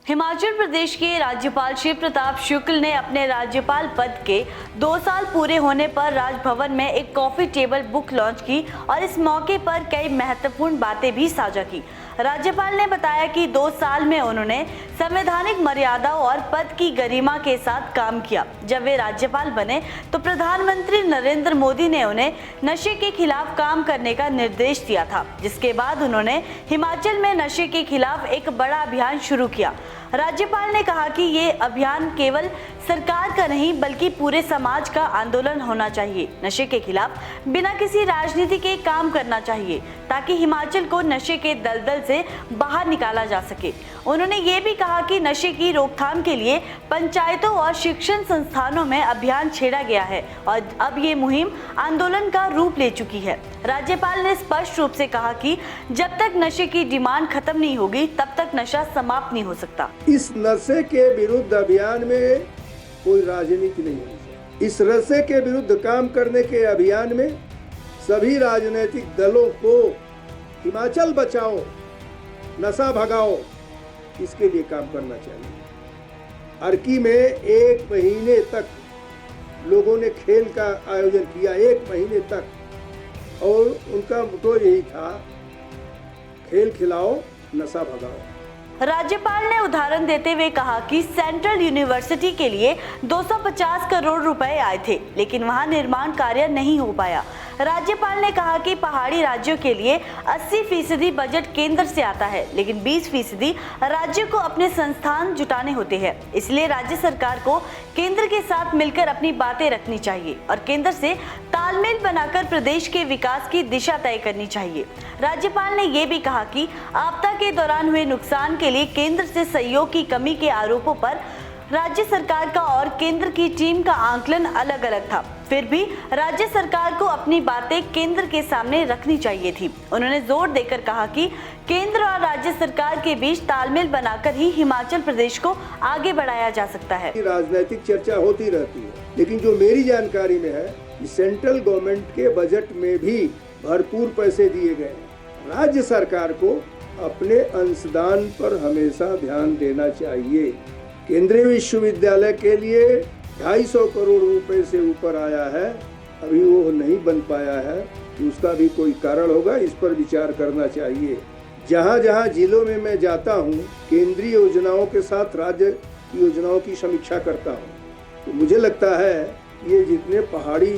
हिमाचल प्रदेश के राज्यपाल शिव प्रताप शुक्ल ने अपने राज्यपाल पद के 2 साल पूरे होने पर राजभवन में एक कॉफी टेबल बुक लॉन्च की और इस मौके पर कई महत्वपूर्ण बातें भी साझा की। राज्यपाल ने बताया कि 2 साल में उन्होंने संवैधानिक मर्यादाओं और पद की गरिमा के साथ काम किया। जब वे राज्यपाल बने तो प्रधानमंत्री नरेंद्र मोदी ने उन्हें नशे के खिलाफ काम करने का निर्देश दिया था, जिसके बाद उन्होंने हिमाचल में नशे के खिलाफ एक बड़ा अभियान शुरू किया। राज्यपाल ने कहा कि ये अभियान केवल सरकार का नहीं बल्कि पूरे समाज का आंदोलन होना चाहिए। नशे के खिलाफ बिना किसी राजनीति के काम करना चाहिए ताकि हिमाचल को नशे के दलदल से बाहर निकाला जा सके। उन्होंने ये भी कहा कि नशे की रोकथाम के लिए पंचायतों और शिक्षण संस्थानों में अभियान छेड़ा गया है और अब ये मुहिम आंदोलन का रूप ले चुकी है। राज्यपाल ने स्पष्ट रूप से कहा कि जब तक नशे की डिमांड खत्म नहीं होगी तब तक नशा समाप्त नहीं हो सकता। इस नशे के विरुद्ध अभियान में कोई राजनीति नहीं है। इस नशे के विरुद्ध काम करने के अभियान में सभी राजनीतिक दलों को हिमाचल बचाओ, नशा भगाओ, इसके लिए काम करना चाहिए। अर्की में 1 महीने तक लोगों ने खेल का आयोजन किया, 1 महीने तक, और उनका मोटो यही था, खेल खिलाओ, नशा भगाओ। राज्यपाल ने उदाहरण देते हुए कहा कि सेंट्रल यूनिवर्सिटी के लिए 250 करोड़ रुपए आए थे, लेकिन वहां निर्माण कार्य नहीं हो पाया। राज्यपाल ने कहा कि पहाड़ी राज्यों के लिए 80% बजट केंद्र से आता है, लेकिन 20% राज्यों को अपने संस्थान जुटाने होते हैं। इसलिए राज्य सरकार को केंद्र के साथ मिलकर अपनी बातें रखनी चाहिए और केंद्र से तालमेल बनाकर प्रदेश के विकास की दिशा तय करनी चाहिए। राज्यपाल ने ये भी कहा कि आपदा के दौरान हुए नुकसान के लिए केंद्र से सहयोग की कमी के आरोपों पर राज्य सरकार का और केंद्र की टीम का आकलन अलग अलग था, फिर भी राज्य सरकार को अपनी बातें केंद्र के सामने रखनी चाहिए थी। उन्होंने जोर देकर कहा कि केंद्र और राज्य सरकार के बीच तालमेल बनाकर ही हिमाचल प्रदेश को आगे बढ़ाया जा सकता है। राजनीतिक चर्चा होती रहती है, लेकिन जो मेरी जानकारी में है कि सेंट्रल गवर्नमेंट के बजट में भी भरपूर पैसे दिए गए। राज्य सरकार को अपने अंशदान पर हमेशा ध्यान देना चाहिए। केंद्रीय विश्वविद्यालय के लिए 250 करोड़ रुपए से ऊपर आया है, अभी वो नहीं बन पाया है, उसका भी कोई कारण होगा, इस पर विचार करना चाहिए। जहाँ जहाँ जिलों में मैं जाता हूँ, केंद्रीय योजनाओं के साथ राज्य योजनाओं की समीक्षा करता हूँ, तो मुझे लगता है ये जितने पहाड़ी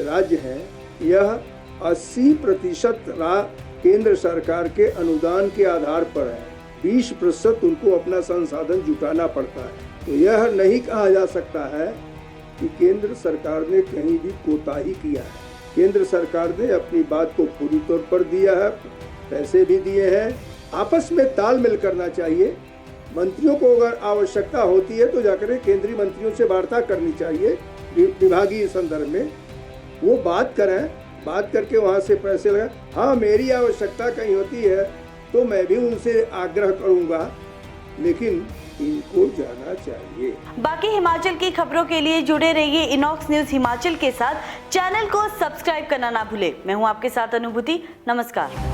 राज्य हैं, यह 80% केंद्र सरकार के अनुदान के आधार पर है, 20% उनको अपना संसाधन जुटाना पड़ता है। तो यह नहीं कहा जा सकता है कि केंद्र सरकार ने कहीं भी कोताही किया है। केंद्र सरकार ने अपनी बात को पूरी तौर पर दिया है, पैसे भी दिए हैं। आपस में तालमेल करना चाहिए। मंत्रियों को अगर आवश्यकता होती है तो जाकर केंद्रीय मंत्रियों से वार्ता करनी चाहिए, विभागीय संदर्भ में वो बात करें, बात करके वहाँ से पैसे लगाएं। हाँ, मेरी आवश्यकता कहीं होती है तो मैं भी उनसे आग्रह करूंगा, लेकिन इनको जाना चाहिए। बाकी हिमाचल की खबरों के लिए जुड़े रहिए इनॉक्स न्यूज हिमाचल के साथ। चैनल को सब्सक्राइब करना ना भूले। मैं हूं आपके साथ अनुभूति। नमस्कार।